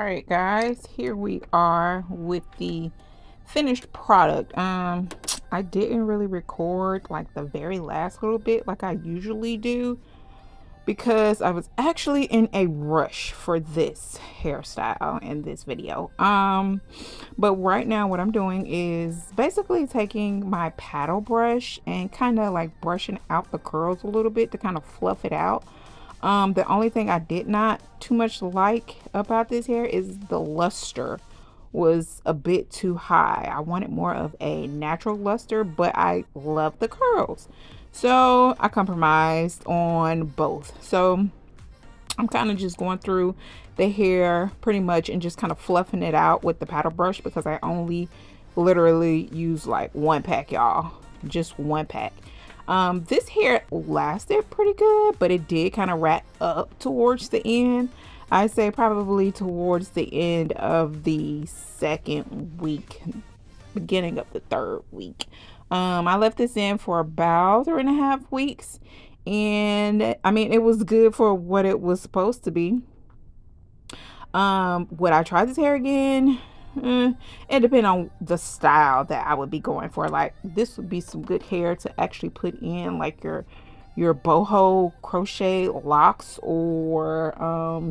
right, guys, here we are with the finished product. I didn't really record like the very last little bit like I usually do because I was actually in a rush for this hairstyle in this video. But right now what I'm doing is basically taking my paddle brush and kind of like brushing out the curls a little bit to kind of fluff it out. The only thing I did not too much like about this hair is the luster was a bit too high. I wanted more of a natural luster, but I love the curls. So I compromised on both. So I'm kind of just going through the hair pretty much and just kind of fluffing it out with the paddle brush because I only literally use like one pack, y'all. Just one pack. This hair lasted pretty good, but it did kind of wrap up towards the end. I say probably towards the end of the second week, beginning of the third week. I left this in for about 3.5 weeks, and I mean, it was good for what it was supposed to be. Would I try this hair again? It depends on the style that I would be going for. Like, this would be some good hair to actually put in like your boho crochet locks or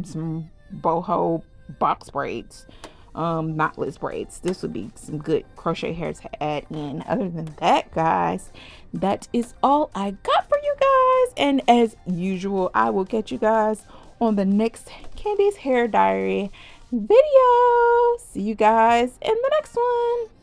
some boho box braids, knotless braids. This would be some good crochet hair to add in. Other than that, guys, that is all I got for you guys, and as usual, I will catch you guys on the next Candy's Hair Diary video. See you guys in the next one.